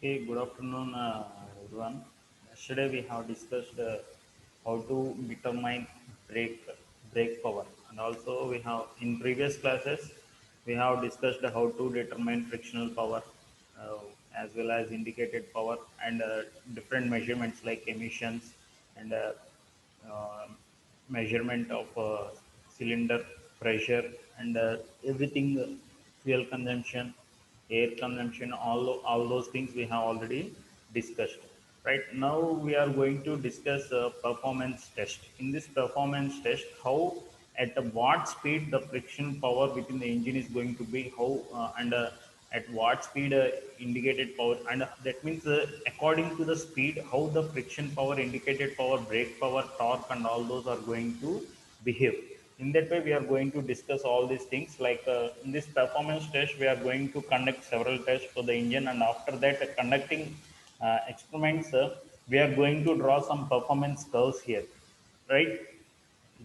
Okay, good afternoon, everyone. Yesterday we have discussed how to determine brake brake power, and also we have in previous classes we have discussed how to determine frictional power, uh, as well as indicated power and different measurements like emissions and uh, measurement of cylinder pressure and everything, fuel consumption, air consumption, all those things we have already discussed. Right now we are going to discuss performance test. In this performance test, how at what speed the friction power within the engine is going to be, how and at what speed indicated power, and that means according to the speed how the friction power, indicated power, brake power, torque and all those are going to behave. In that way we are going to discuss all these things, like in this performance test we are going to conduct several tests for the engine, and after that conducting experiments, we are going to draw some performance curves here, right?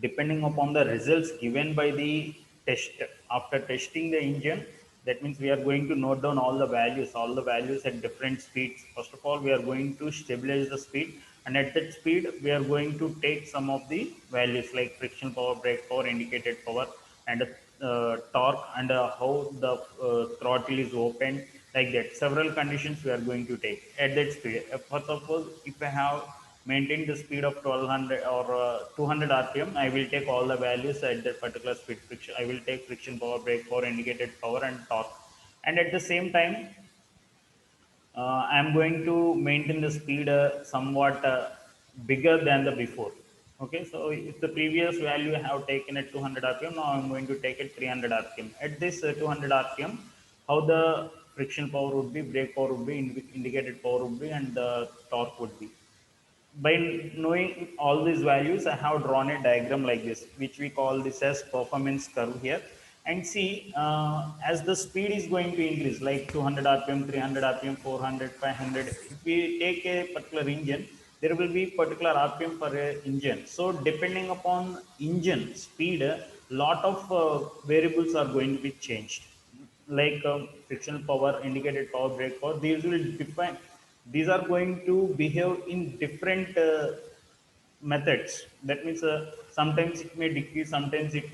Depending upon the results given by the test. After testing the engine, that means we are going to note down all the values at different speeds. First of all, we are going to stabilize the speed, and at that speed we are going to take some of the values like friction power, brake power, indicated power, and torque, and how the throttle is open, like that several conditions we are going to take at that speed. For suppose if I have maintain the speed of 1200 or 200 rpm, I will take all the values at that particular speed. Friction, I will take friction power, brake power, indicated power and torque, and at the same time I am going to maintain the speed somewhat bigger than the before. Okay, so if the previous value I have taken at 200 rpm, now I am going to take it 300 rpm. At this 200 rpm, how the friction power would be, brake power would be, indicated power would be, and the torque would be. By knowing all these values, I have drawn a diagram like this, which we call this as performance curve here. And see, as the speed is going to increase, like 200 rpm, 300 rpm, 400, 500, if we take a particular engine, there will be particular rpm per engine. So depending upon engine speed, lot of variables are going to be changed, like frictional power, indicated power, brake power. These will define, these are going to behave in different methods. That means sometimes it may decrease, sometimes it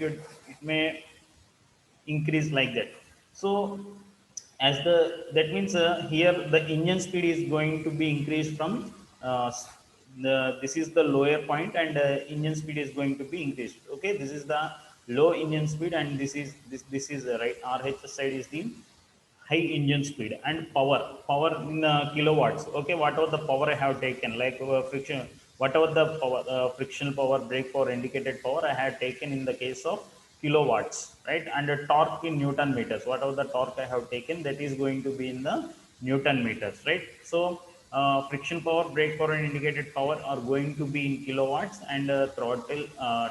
may increase, like that. So as the, that means here the engine speed is going to be increased from the, this is the lower point, and engine speed is going to be increased. Okay, this is the low engine speed, and this is right, rh side is the high engine speed. And power in kilowatts. Okay, whatever the power I have taken, like friction, whatever the power, frictional power, brake power, indicated power I had taken in the case of kilowatts, right? And torque in newton meters, whatever the torque I have taken, that is going to be in the newton meters, right? So friction power, brake power and indicated power are going to be in kilowatts, and throttle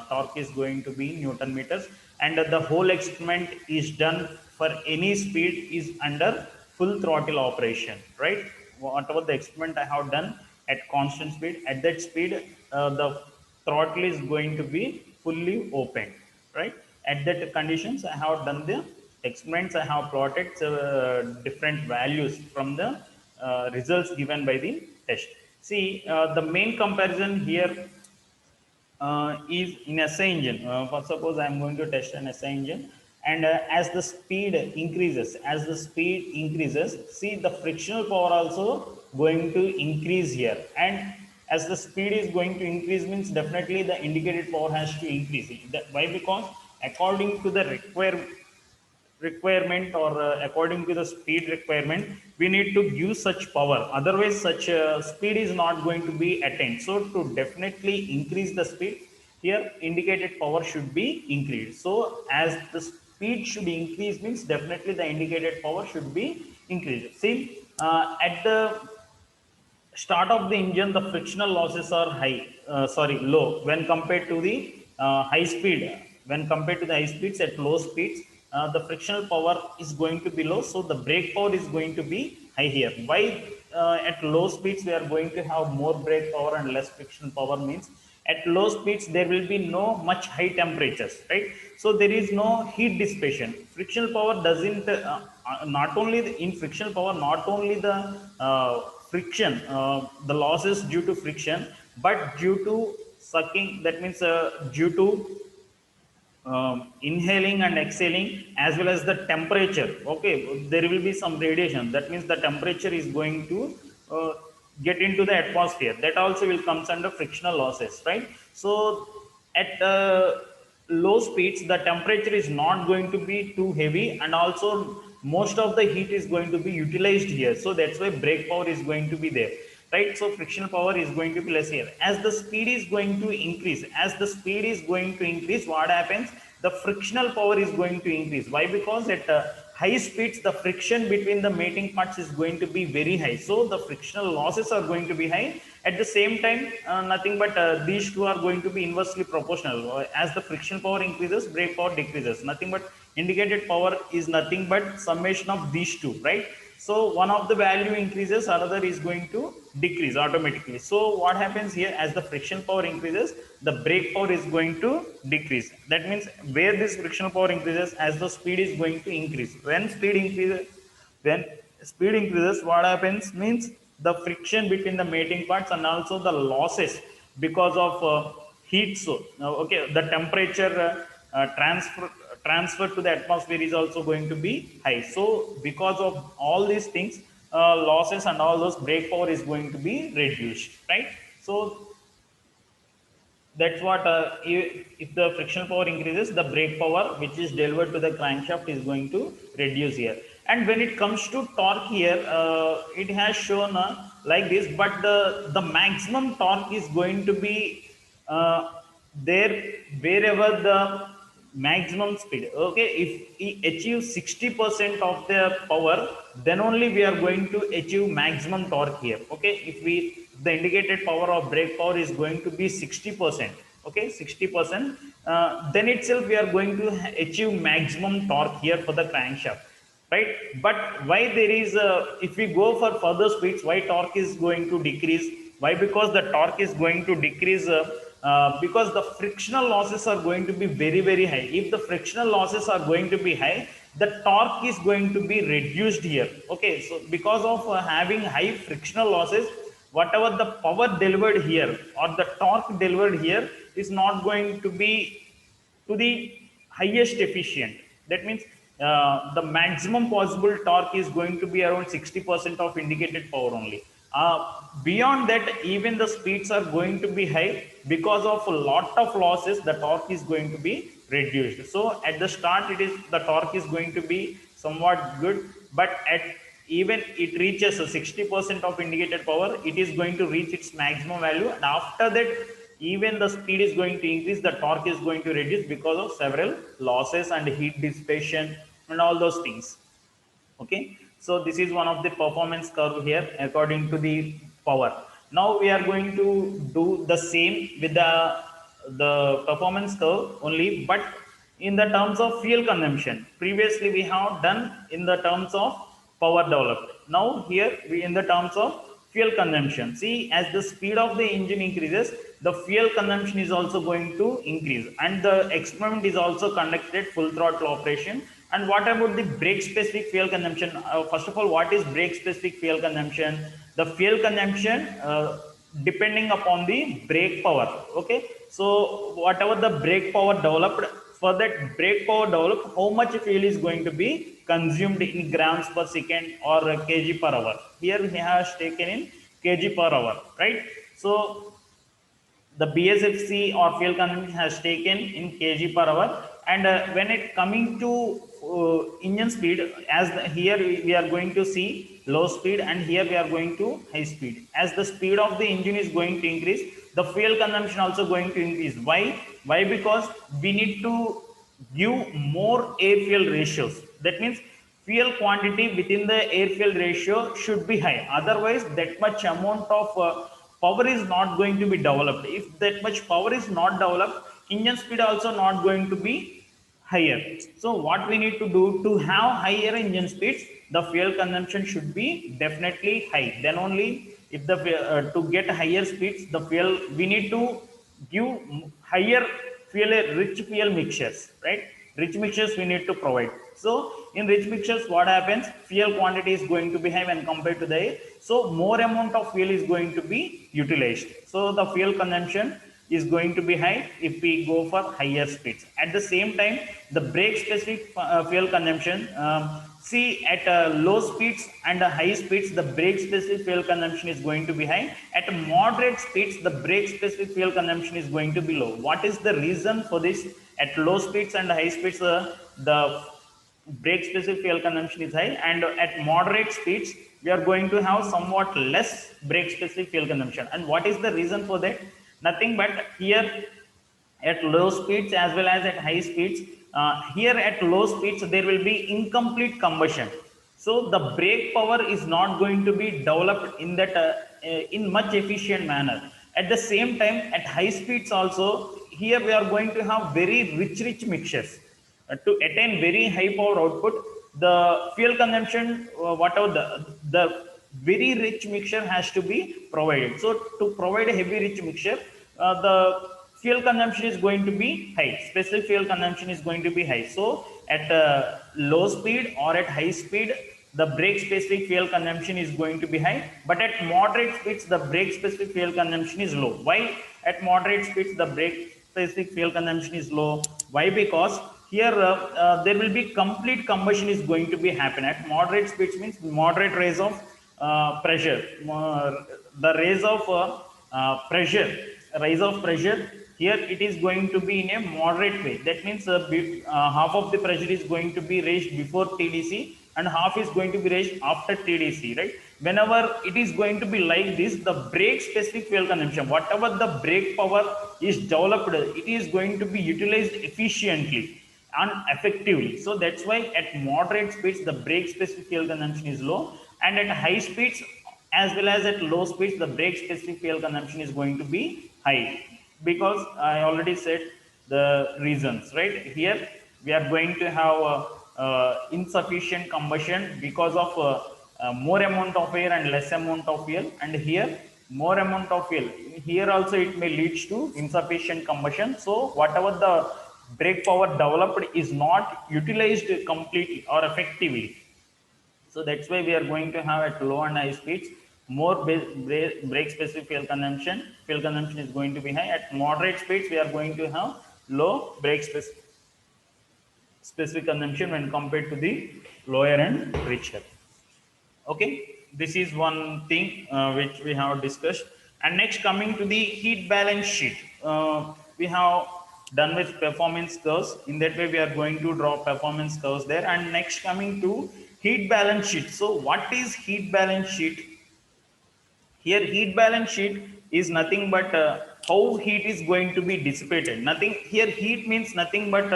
torque is going to be in newton meters. And the whole experiment is done for any speed is under full throttle operation, right? Whatever the experiment I have done at constant speed, at that speed the throttle is going to be fully open, right? At that conditions I have done the experiments, I have plotted different values from the results given by the test. See, the main comparison here is in SI engine. For suppose I am going to test an SI engine, and as the speed increases, see the frictional power also going to increase here, and as the speed is going to increase means definitely the indicated power has to increase. Why? Because according to the requirement, or according to the speed requirement, we need to give such power, otherwise such speed is not going to be attained. So to definitely increase the speed, here indicated power should be increased. So as the speed should increase means definitely the indicated power should be increased. See, at the start of the engine, the frictional losses are low when compared to the high speed. When compared to the high speeds, at low speeds, the frictional power is going to be low, so the brake power is going to be high here. Why at low speeds we are going to have more brake power and less friction power means, at low speeds there will be no much high temperatures, right? So there is no heat dissipation. Frictional power doesn't not only in frictional power, not only the friction, the losses due to friction, but due to sucking, that means due to inhaling and exhaling, as well as the temperature. Okay, there will be some radiation, that means the temperature is going to uh, get into the atmosphere, that also will comes under frictional losses, right? So at low speeds the temperature is not going to be too heavy, and also most of the heat is going to be utilized here, so that's why brake power is going to be there, right? So frictional power is going to be less here. As the speed is going to increase, what happens? The frictional power is going to increase. Why? Because at high speeds the friction between the mating parts is going to be very high, so the frictional losses are going to be high. At the same time, nothing but these two are going to be inversely proportional. As the friction power increases, brake power decreases. Nothing but indicated power is nothing but summation of these two, right? So one of the value increases, another is going to decrease automatically. So what happens here? As the friction power increases, the brake power is going to decrease. That means where this friction power increases, as the speed is going to increase. When speed increases, what happens means the friction between the mating parts and also the losses because of heat. So okay, the temperature transfer to the atmosphere is also going to be high. So because of all these things, losses and all those, brake power is going to be reduced, right? So that's what if the frictional power increases, the brake power which is delivered to the crankshaft is going to reduce here. And when it comes to torque here, it has shown like this, but the maximum torque is going to be uh, there wherever the maximum speed. Okay, if we achieve 60% of the power, then only we are going to achieve maximum torque here. Okay, if we, the indicated power of brake power is going to be 60%, okay, 60%, then itself we are going to achieve maximum torque here for the crankshaft, right? But why there is if we go for further speeds, why torque is going to decrease? Why? Because the torque is going to decrease because the frictional losses are going to be very very high. If the frictional losses are going to be high, the torque is going to be reduced here. Okay, so because of having high frictional losses, whatever the power delivered here or the torque delivered here is not going to be to the highest efficient. That means the maximum possible torque is going to be around 60% of indicated power only. Beyond that, even the speeds are going to be high. Because of a lot of losses, the torque is going to be reduced. So at the start, it is the torque is going to be somewhat good, but at even it reaches a 60% of indicated power, it is going to reach its maximum value, and after that even the speed is going to increase, the torque is going to reduce because of several losses and heat dissipation and all those things. Okay, so this is one of the performance curve here according to the power. Now we are going to do the same with the performance curve only, but in the terms of fuel consumption. Previously we have done in the terms of power developed. Now here we in the terms of fuel consumption. See, as the speed of the engine increases, the fuel consumption is also going to increase, and the experiment is also conducted full throttle operation. And what about the brake specific fuel consumption? First of all, what is brake specific fuel consumption? The fuel consumption depending upon the brake power. Okay, so whatever the brake power developed, for that brake power developed, how much fuel is going to be consumed in grams per second or kg per hour. Here he has taken in kg per hour, right? So the BSFC or fuel consumption has taken in kg per hour. And when it coming to engine speed, as here we are going to see low speed, and here we are going to high speed. As the speed of the engine is going to increase, the fuel consumption also going to increase. Why? Because we need to give more air fuel ratios. That means fuel quantity within the air fuel ratio should be high, otherwise that much amount of power is not going to be developed. If that much power is not developed, engine speed also not going to be higher. So what we need to do to have higher engine speeds, the fuel consumption should be definitely high. Then only, if the to get higher speeds, the fuel, we need to give higher fuel, rich fuel mixtures, right? rich mixtures we need to provide. So in rich mixtures what happens, fuel quantity is going to be high when compared to the air, so more amount of fuel is going to be utilized, so the fuel consumption is going to be high if we go for higher speeds. At the same time, the brake specific fuel consumption, see at low speeds and high speeds the brake specific fuel consumption is going to be high. At moderate speeds the brake specific fuel consumption is going to be low. What is the reason for this? At low speeds and high speeds the brake specific fuel consumption is high, and at moderate speeds we are going to have somewhat less brake specific fuel consumption. And what is the reason for that? Nothing but here at low speeds as well as at high speeds, here at low speeds there will be incomplete combustion, so the brake power is not going to be developed in that in much efficient manner. At the same time, at high speeds also, here we are going to have very rich mixtures. To attain very high power output, the fuel consumption, whatever the very rich mixture has to be provided. So to provide a heavy rich mixture, the fuel consumption is going to be high, specific fuel consumption is going to be high. So at low speed or at high speed the brake specific fuel consumption is going to be high, but at moderate speeds the brake specific fuel consumption is low. Why at moderate speeds the brake specific fuel consumption is low? Why? Because here there will be complete combustion is going to be happen. At moderate speeds means moderate raise of pressure, the raise of pressure, rise of pressure, here it is going to be in a moderate way. That means half of the pressure is going to be raised before TDC and half is going to be raised after TDC, right? Whenever it is going to be like this, the brake specific fuel consumption, whatever the brake power is developed, it is going to be utilized efficiently and effectively. So that's why at moderate speeds the brake specific fuel consumption is low, and at high speeds as well as at low speeds the brake specific fuel consumption is going to be high, because I already said the reasons, right? Here we are going to have insufficient combustion because of more amount of air and less amount of fuel, and here more amount of fuel, here also it may lead to insufficient combustion. So whatever the brake power developed is not utilized completely or effectively. So that's why we are going to have at low and high speeds more brake specific fuel consumption. Fuel consumption is going to be high. At moderate speeds we are going to have low brake specific consumption when compared to the lower and richer. Okay, this is one thing which we have discussed. And next, coming to the heat balance sheet, we have done with performance curves. In that way we are going to draw performance curves there. And next, coming to heat balance sheet. So what is heat balance sheet? Here heat balance sheet is nothing but how heat is going to be dissipated. Nothing here, heat means nothing but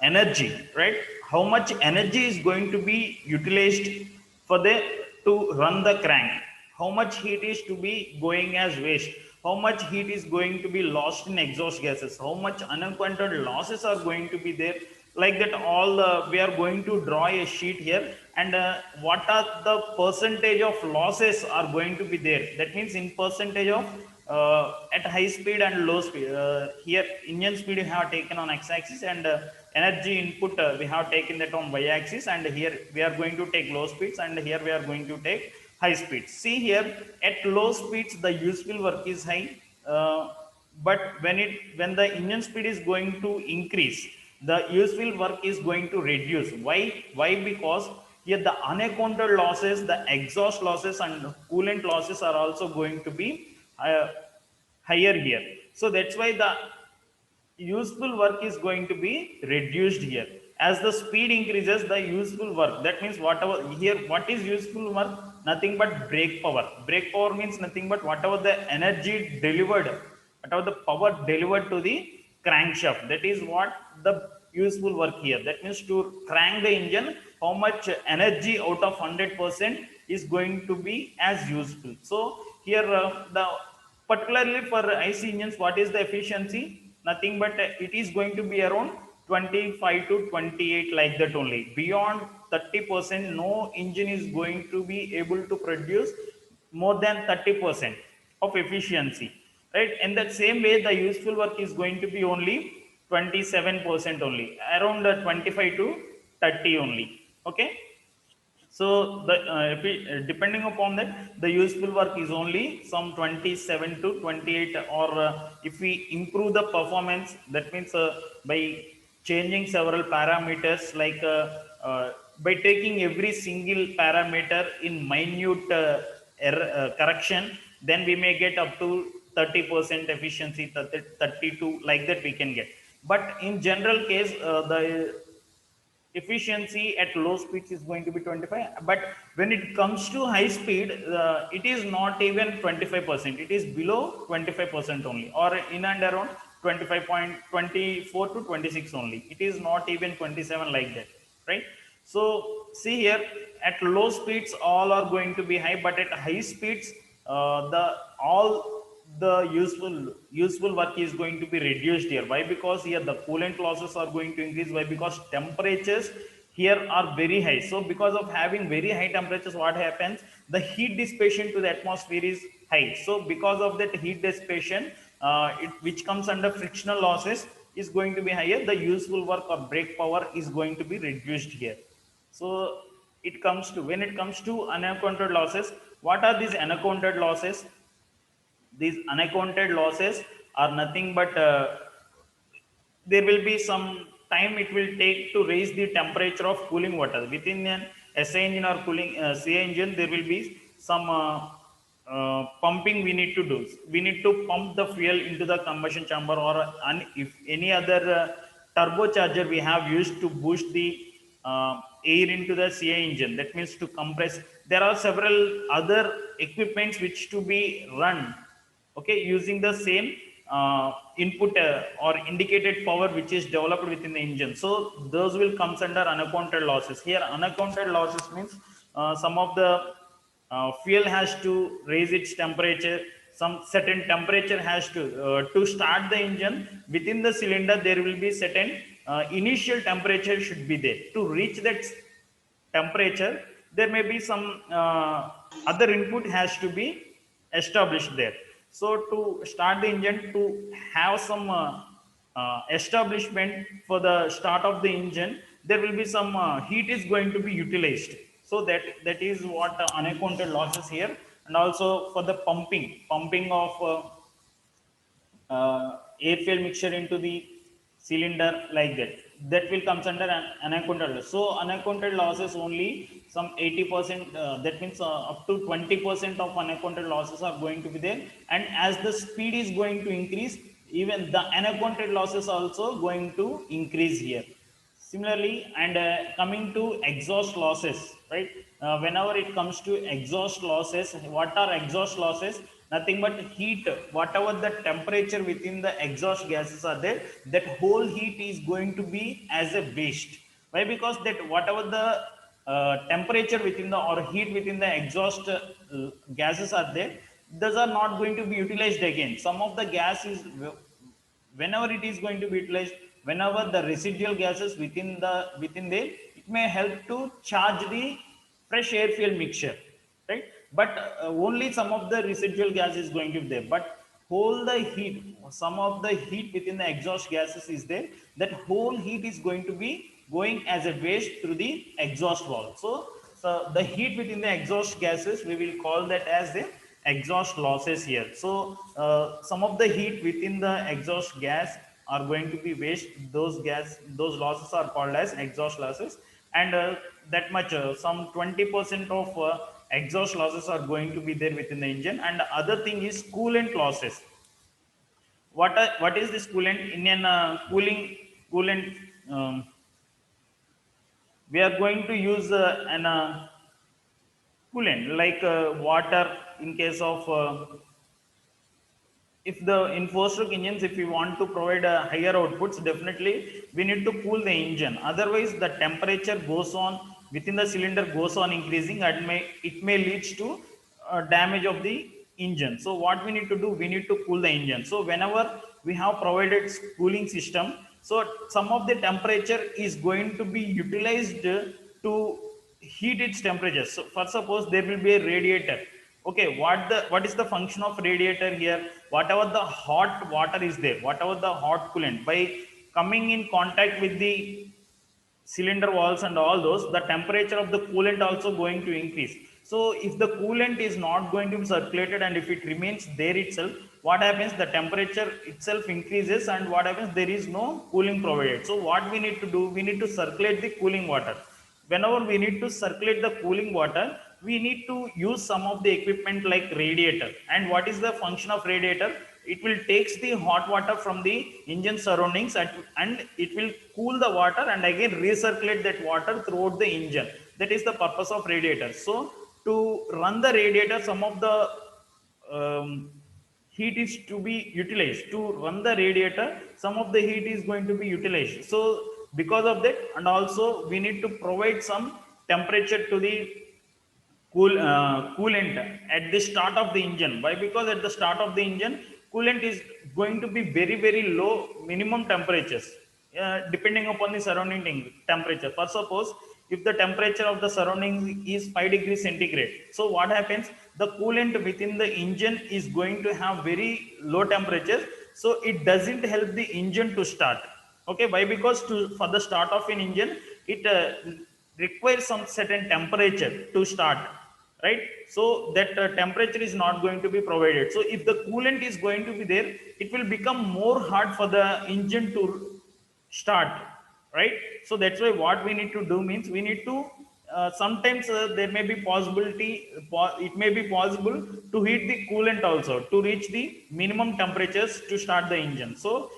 energy, right? How much energy is going to be utilized for the to run the crank, how much heat is to be going as waste, how much heat is going to be lost in exhaust gases, how much uncontrolled losses are going to be there. Like that all we are going to draw a sheet here, and what are the percentage of losses are going to be there. That means in percentage of at high speed and low speed. Here engine speed we have taken on x-axis, and energy input we have taken that on y-axis, and here we are going to take low speeds, and here we are going to take high speeds. See here, at low speeds the useful work is high, but when the engine speed is going to increase, the useful work is going to reduce. Why? Because here the unaccounted losses, the exhaust losses and coolant losses are also going to be higher here. So that's why the useful work is going to be reduced here. As the speed increases, the useful work, that means whatever here, what is useful work? Nothing but brake power. Brake power means nothing but whatever the energy delivered, whatever the power delivered to the crankshaft, that is what the useful work here. That means to crank the engine, how much energy out of 100% is going to be as useful. So here the particularly for IC engines, what is the efficiency? Nothing but it is going to be around 25 to 28, like that only. Beyond 30%, no engine is going to be able to produce more than 30% of efficiency, right? In that same way, the useful work is going to be only 27% only, around 25 to 30 only. Okay, so the depending upon that, the useful work is only some 27 to 28, or if we improve the performance, that means by changing several parameters, like by taking every single parameter in minute correction, then we may get up to 30% efficiency, 30, 32, like that we can get. But in general case, the efficiency at low speeds is going to be 25, but when it comes to high speed, it is not even 25%, it is below 25% only, or in and around 25.24 to 26 only, it is not even 27 like that, right? So see here, at low speeds all are going to be high, but at high speeds, the all the useful work is going to be reduced here. Why? Because here the coolant losses are going to increase. Why? Because temperatures here are very high. So because of having very high temperatures, what happens, the heat dissipation to the atmosphere is high. So because of that heat dissipation, which comes under frictional losses, is going to be higher. The useful work or brake power is going to be reduced here. So it comes to, when it comes to unaccounted losses, what are these unaccounted losses? These unaccounted losses are nothing but there will be some time it will take to raise the temperature of cooling water within an SI engine or cooling CI engine. There will be some pumping we need to do. We need to pump the fuel into the combustion chamber, or if any other turbocharger we have used to boost the air into the CI engine, that means to compress. There are several other equipments which to be run, okay, using the same input or indicated power which is developed within the engine. So those will comes under unaccounted losses. Here unaccounted losses means some of the fuel has to raise its temperature, some certain temperature has to start the engine within the cylinder. There will be certain initial temperature should be there. To reach that temperature, there may be some other input has to be established there. So to start the engine, to have some establishment for the start of the engine, there will be some heat is going to be utilized. So that is what unaccounted losses here. And also for the pumping of air fuel mixture into the cylinder, like that, that will comes under an unaccounted loss. So unaccounted losses only some 80%, that means up to 20% of unaccounted losses are going to be there. And as the speed is going to increase, even the unaccounted losses also going to increase here. Similarly, and coming to exhaust losses, right? Whenever it comes to exhaust losses, what are exhaust losses? Nothing but heat. Whatever the temperature within the exhaust gases are there, that whole heat is going to be as a waste. Why? Because that whatever the temperature within the, or heat within the exhaust gases are there, those are not going to be utilized again. Some of the gas is, whenever it is going to be utilized, whenever the residual gases within there, it may help to charge the fresh air fuel mixture, right? But only some of the residual gas is going to be there, but whole the heat, some of the heat within the exhaust gases is there, that whole heat is going to be going as a waste through the exhaust valve. So the heat within the exhaust gases, we will call that as the exhaust losses here. So some of the heat within the exhaust gas are going to be waste. Those losses are called as exhaust losses. And that much, some 20% of exhaust losses are going to be there within the engine. And the other thing is coolant losses. What is this coolant? In an coolant, we are going to use an coolant like water. In case of if the in four-stroke engines, if we want to provide higher outputs, definitely we need to cool the engine. Otherwise the temperature goes on within the cylinder, goes on increasing, and it may leads to damage of the engine. So what we need to do, we need to cool the engine. So whenever we have provided cooling system, so some of the temperature is going to be utilized to heat its temperature. So for suppose there will be a radiator. Okay, what is the function of radiator here? Whatever the hot water is there, whatever the hot coolant, by coming in contact with the cylinder walls and all those, the temperature of the coolant also going to increase. So if the coolant is not going to be circulated and if it remains there itself, what happens, the temperature itself increases, and what happens, there is no cooling provided. So what we need to do, we need to circulate the cooling water. Whenever we need to circulate the cooling water, we need to use some of the equipment like radiator. And what is the function of radiator? It will takes the hot water from the engine surroundings and it will cool the water and again recirculate that water throughout the engine. That is the purpose of radiator. So to run the radiator, some of the heat is to be utilized. To run the radiator, some of the heat is going to be utilized. So because of that, and also we need to provide some temperature to the coolant at the start of the engine. Why? Because at the start of the engine, coolant is going to be very very low minimum temperatures, depending upon the surrounding temperature. For suppose if the temperature of the surrounding is 5 degrees centigrade, so what happens, the coolant within the engine is going to have very low temperatures, so it doesn't help the engine to start. Okay, why? Because for the start of an engine, it requires some certain temperature to start, right? So that temperature is not going to be provided. So if the coolant is going to be there, it will become more hard for the engine to start, right? So that's why what we need to do means, we need to sometimes there may be possibility, it may be possible to heat the coolant also to reach the minimum temperatures to start the engine. So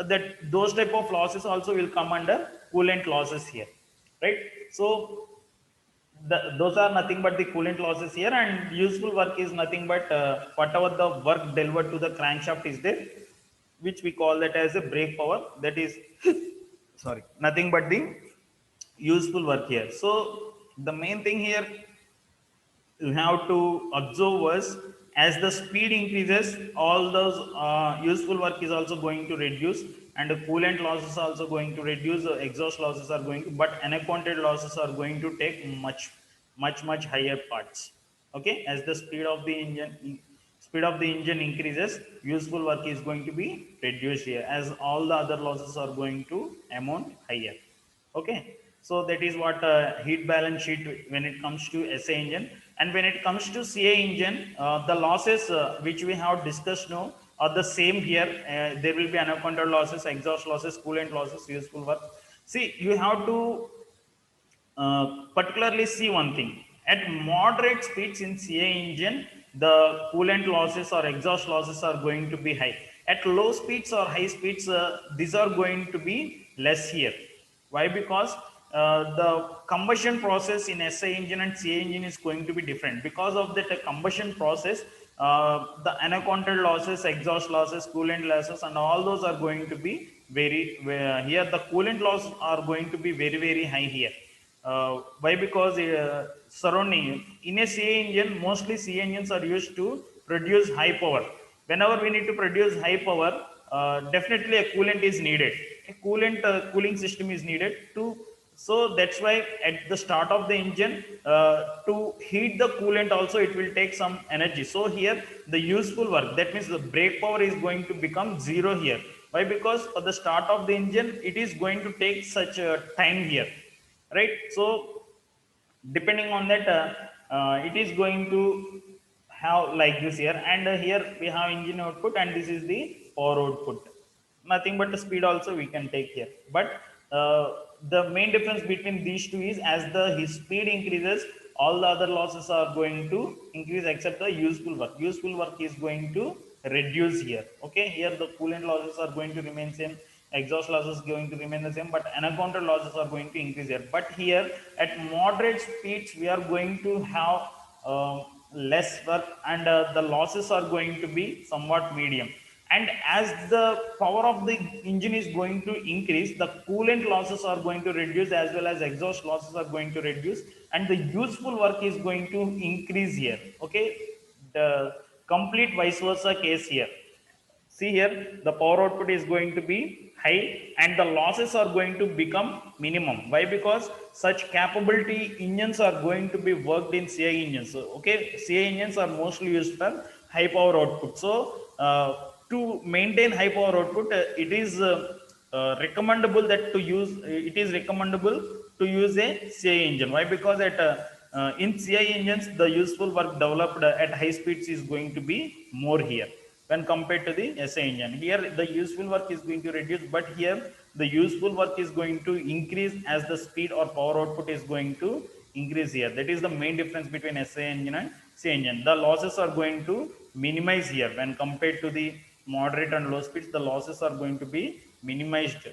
that those type of losses also will come under coolant losses here, right? So those are nothing but the coolant losses here, and useful work is nothing but whatever the work delivered to the crankshaft is there, which we call that as a brake power. That is sorry, nothing but the useful work here. So the main thing here you have to observe was, as the speed increases, all those useful work is also going to reduce, and the coolant losses are also going to reduce, the exhaust losses are going to, but unaccounted losses are going to take much higher parts. Okay, as the speed of the engine increases, useful work is going to be reduced here, as all the other losses are going to amount higher. Okay, so that is what heat balance sheet when it comes to SA engine. And when it comes to CA engine, the losses which we have discussed now are the same here. There will be unaccounted losses, exhaust losses, coolant losses, useful work. See, you have to particularly see one thing. At moderate speeds in CA engine, the coolant losses or exhaust losses are going to be high. At low speeds or high speeds, these are going to be less here. Why? Because the combustion process in SA engine and CA engine is going to be different. Because of that combustion process, the unaccounted losses, exhaust losses, coolant losses, and all those are going to be here. The coolant loss are going to be very high here. Why? Because surrounding in a CA engine, mostly CA engines are used to produce high power. Whenever we need to produce high power, definitely a coolant is needed. A coolant cooling system is needed to. So that's why at the start of the engine, to heat the coolant also, it will take some energy. So here the useful work, that means the brake power is going to become zero here. Why? Because for the start of the engine, it is going to take such a time here, right? So depending on that, it is going to have like this here, and here we have engine output, and this is the power output. Nothing but the speed also we can take here, but the main difference between these two is, as the his speed increases, all the other losses are going to increase except the useful work. Useful work is going to reduce here. Okay, here the coolant losses are going to remain same, exhaust losses going to remain the same, but unaccounted losses are going to increase here. But here at moderate speeds, we are going to have less work, and the losses are going to be somewhat medium. And as the power of the engine is going to increase, the coolant losses are going to reduce, as well as exhaust losses are going to reduce, and the useful work is going to increase here. Okay, the complete vice versa case here. See here, the power output is going to be high and the losses are going to become minimum. Why? Because such capability engines are going to be worked in CI engines. So, okay, CI engines are mostly used for high power output. So to maintain high power output, it is recommendable that to use it is recommendable to use a CI engine. Why? Because at in CI engines the useful work developed at high speeds is going to be more here when compared to the SA engine. Here the useful work is going to reduce, but here the useful work is going to increase as the speed or power output is going to increase here. That is the main difference between SA engine and CI engine. The losses are going to minimize here when compared to the moderate and low speeds. The losses are going to be minimized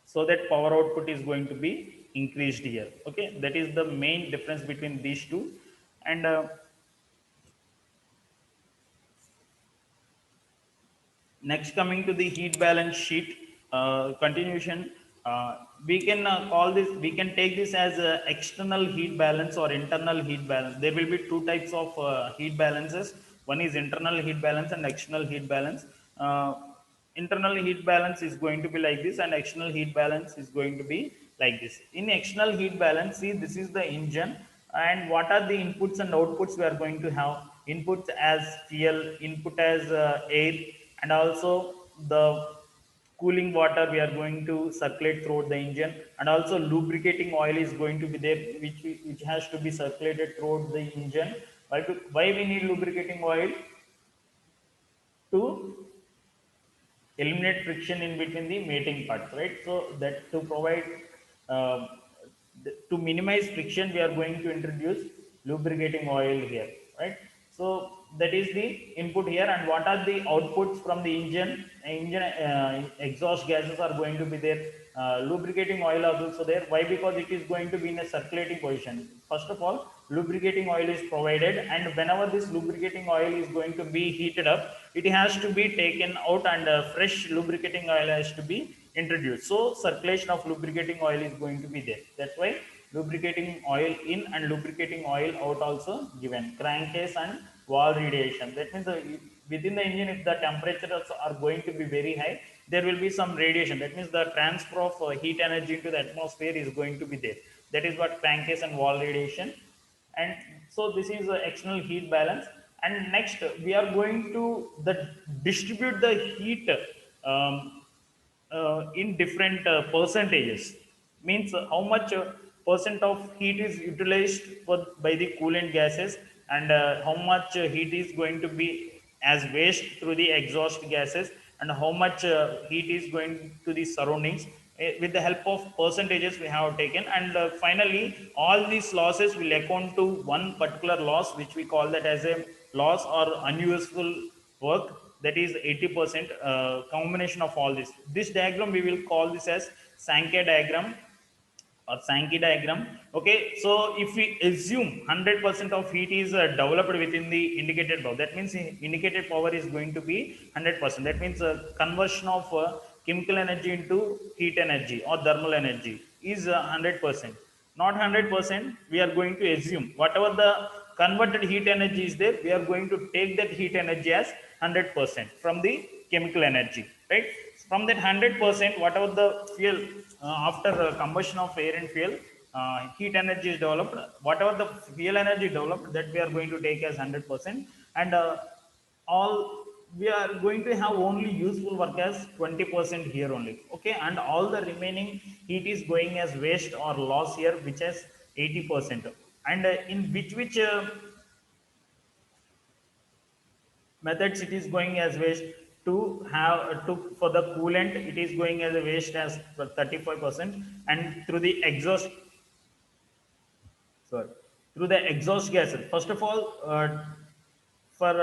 so that power output is going to be increased here. Okay, that is the main difference between these two. And next, coming to the heat balance sheet continuation, we can call this, we can take this as external heat balance or internal heat balance. There will be two types of heat balances. One is internal heat balance and external heat balance. Uh, Internal heat balance is going to be like this, and external heat balance is going to be like this. In external heat balance, see, this is the engine, and what are the inputs and outputs we are going to have? Inputs as fuel, input as air, and also the cooling water we are going to circulate throughout the engine, and also lubricating oil is going to be there, which has to be circulated throughout the engine. Why we need lubricating oil? To eliminate friction in between the mating parts, right? So that to provide uh, to minimize friction, we are going to introduce lubricating oil here, right? So that is the input here, and what are the outputs from the engine? Engine exhaust gases are going to be there. Lubricating oil is also there. Why? Because it is going to be in a circulating position. First of all, lubricating oil is provided, and whenever this lubricating oil is going to be heated up, it has to be taken out, and fresh lubricating oil has to be introduced. So circulation of lubricating oil is going to be there. That's why lubricating oil in and lubricating oil out also given. Crankcase and wall radiation. That means within the engine, if the temperatures are going to be very high, there will be some radiation. That means the transfer of heat energy into the atmosphere is going to be there. That is what crankcase and wall radiation. And so this is the external heat balance. And next, we are going to distribute the heat um, in different percentages. Means how much percent of heat is utilized by the coolant gases, and how much heat is going to be as waste through the exhaust gases, and how much heat is going to the surroundings. With the help of percentages we have taken, and finally all these losses will account to one particular loss, which we call that as a loss or unuseful work, that is 80%. Combination of all this diagram we will call this as Sankey diagram or Sankey diagram. Okay, so if we assume 100% of heat is developed within the indicated power, that means indicated power is going to be 100%. That means conversion of chemical energy into heat energy or thermal energy is 100%. Not 100%, we are going to assume whatever the converted heat energy is there, we are going to take that heat energy as 100% from the chemical energy, right? From that 100%, whatever the fuel after combustion of air and fuel, heat energy is developed. Whatever the fuel energy developed, that we are going to take as 100%, and all we are going to have only useful work as 20% here only. Okay, and all the remaining heat is going as waste or loss here, which is 80%. And in which methods it is going as waste? To have to for the coolant, it is going as a waste as 35%, and through the exhaust, sorry, through the exhaust gases. First of all, for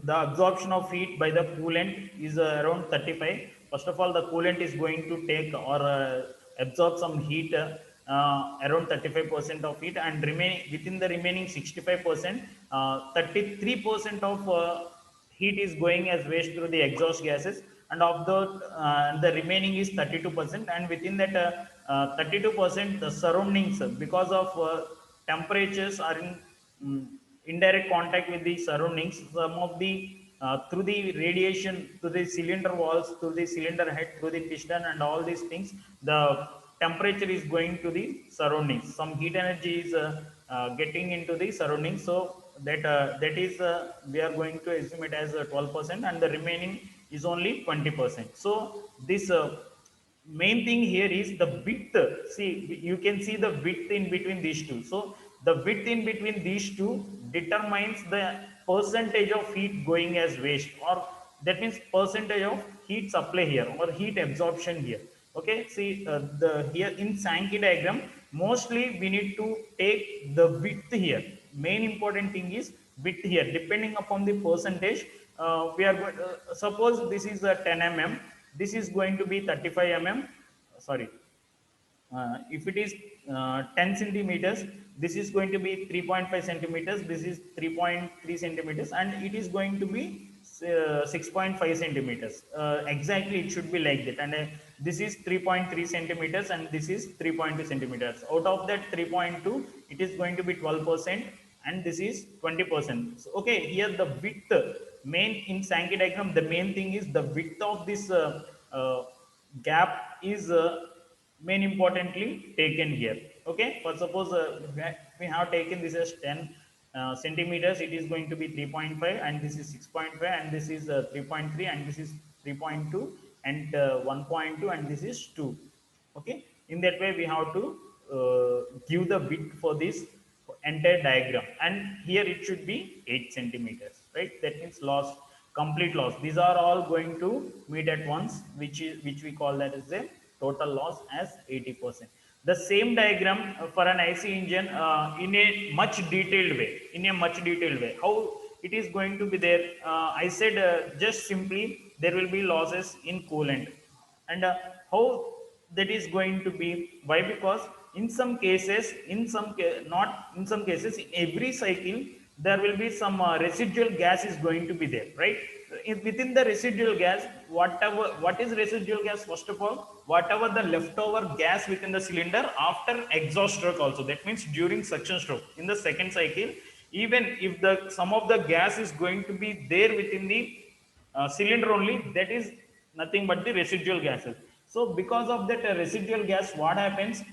the absorption of heat by the coolant is around 35. First of all, the coolant is going to take or absorb some heat, around 35% of heat, and remain within the remaining 65%, 33% of heat is going as waste through the exhaust gases, and of the remaining is 32%. And within that 32%, the surroundings, because of temperatures are in indirect contact with the surroundings, some of the through the radiation to the cylinder walls, through the cylinder head, through the piston, and all these things, the temperature is going to the surroundings. Some heat energy is getting into the surroundings. So that is we are going to assume it as 12%, and the remaining is only 20%. So this main thing here is the width. See, you can see the width in between these two. So the width in between these two determines the percentage of heat going as waste, or that means percentage of heat supply here or heat absorption here. Okay, see, the here in Sankey diagram, mostly we need to take the width here. Main important thing is width here, depending upon the percentage. We are going, suppose this is a 10 mm, this is going to be 35 mm. Sorry, if it is 10 centimeters, this is going to be 3.5 centimeters, this is 3.3 centimeters, and it is going to be 6.5 centimeters. Exactly, it should be like that. And this is 3.3 centimeters, and this is 3.2 centimeters. Out of that 3.2, it is going to be 12%, and this is 20%. So, okay, here the width, main in Sankey diagram, the main thing is the width of this gap is main importantly taken here. Okay, for suppose we have taken this as 10 centimeters, it is going to be 3.5, and this is 6.5, and this is 3.3, and this is 3.2, and 1.2, and this is 2. Okay, in that way we have to give the width for this entire diagram, and here it should be 8 centimeters, right? That means loss, complete loss, these are all going to meet at once, which we call that as a total loss as 80%. The same diagram for an IC engine, in a much detailed way, how it is going to be there. I said, just simply there will be losses in coolant. And how that is going to be? Why? Because in some cases, not in some cases, in every cycle there will be some residual gas is going to be there, right? Within the residual gas, whatever, what is residual gas? First of all, whatever the leftover gas within the cylinder after exhaust stroke also, that means during suction stroke in the second cycle, even if the some of the gas is going to be there within the cylinder only, that is nothing but the residual gases. So because of that residual gas, what happens?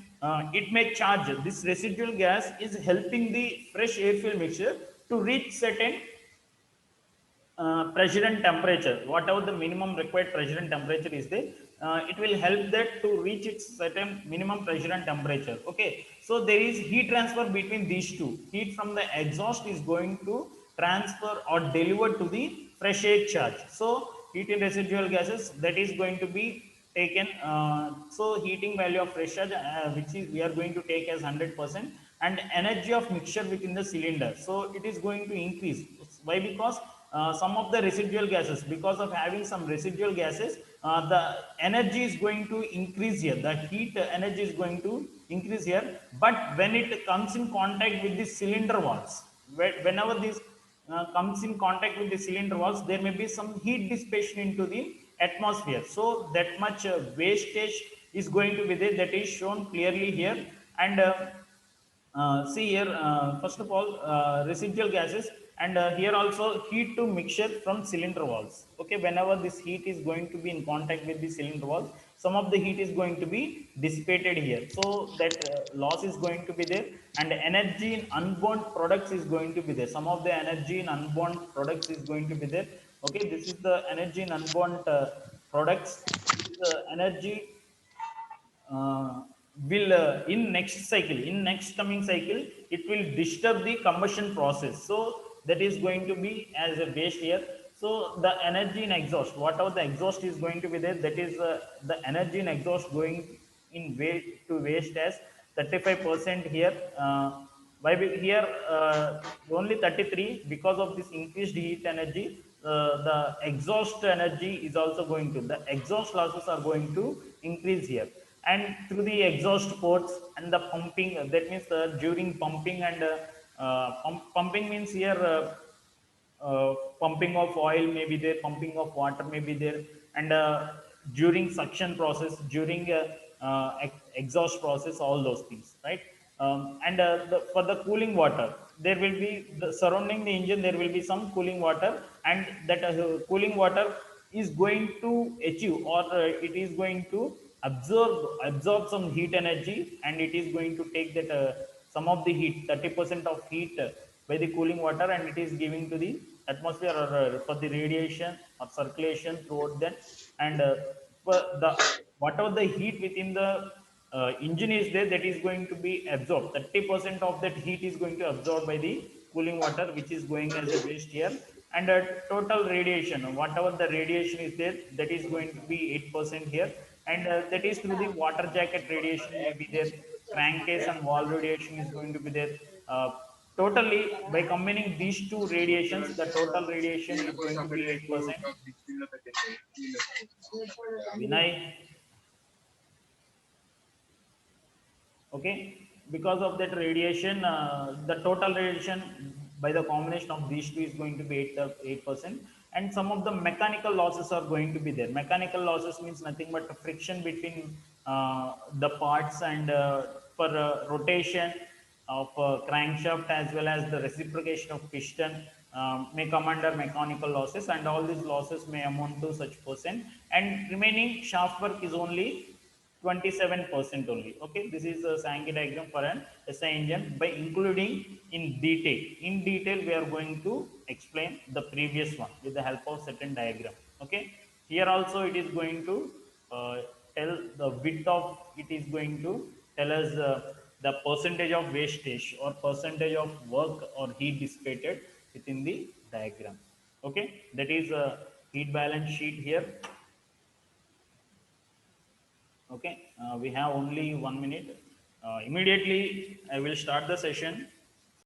It may charge. This residual gas is helping the fresh air fuel mixture to reach certain pressure and temperature. Whatever the minimum required pressure and temperature is there, it will help that to reach its certain minimum pressure and temperature. Okay, so there is heat transfer between these two. Heat from the exhaust is going to transfer or deliver to the fresh air charge. So heat in residual gases, that is going to be taken. So heating value of fresh charge, which is we are going to take as 100%, and energy of mixture within the cylinder, so it is going to increase. Why? Because some of the residual gases, because of having some residual gases, the energy is going to increase here, the heat energy is going to increase here. But when it comes in contact with the cylinder walls, whenever this comes in contact with the cylinder walls, there may be some heat dissipation into the atmosphere. So that much wastage is going to be there, that is shown clearly here. And see here, first of all, residual gases, and here also heat to mixture from cylinder walls. Okay, whenever this heat is going to be in contact with the cylinder walls, some of the heat is going to be dissipated here. So that loss is going to be there, and energy in unburned products is going to be there. Some of the energy in unburned products is going to be there. Okay, this is the energy in unburned products. This energy will in next cycle, in next coming cycle, it will disturb the combustion process. So that is going to be as a waste here. So the energy in exhaust, whatever the exhaust is going to be there, that is the energy in exhaust going in way to waste as 35% here. Why here only 33? Because of this increased heat energy, the exhaust energy is also going to, the exhaust losses are going to increase here. And through the exhaust ports and the pumping, that means during pumping and pumping means here pumping of oil may be there, pumping of water may be there, and during suction process, during exhaust process, all those things, right? And for the cooling water, there will be the surrounding the engine, there will be some cooling water, and that cooling water is going to achieve, or it is going to absorb some heat energy, and it is going to take that some of the heat, 30% of heat by the cooling water, and it is giving to the atmosphere, or for the radiation or circulation throughout that. And for the whatever the heat within the engine is there, that is going to be absorbed. 30% of that heat is going to absorb by the cooling water, which is going as a waste here. And total radiation, whatever the radiation is there, that is going to be 8% here. And that is through the water jacket radiation may be there, crankcase and valve radiation is going to be there. uh, Totally, by combining these two radiations, the total radiation is going to be 8%. Vinay, okay, because of that radiation, the total radiation by the combination of these two is going to be 8%. And some of the mechanical losses are going to be there. Mechanical losses means nothing but friction between the parts, and for rotation of crankshaft as well as the reciprocation of piston may come under mechanical losses, and all these losses may amount to such percent. And remaining shaft work is only 27% only. Okay, this is a Sankey diagram for an SI engine by including in detail. In detail, we are going to explain the previous one with the help of certain diagram. Okay, here also it is going to tell the width of, it is going to tell us the percentage of wastage or percentage of work or heat dissipated within the diagram. Okay, that is a heat balance sheet here. Okay, we have only 1 minute. Immediately, I will start the session.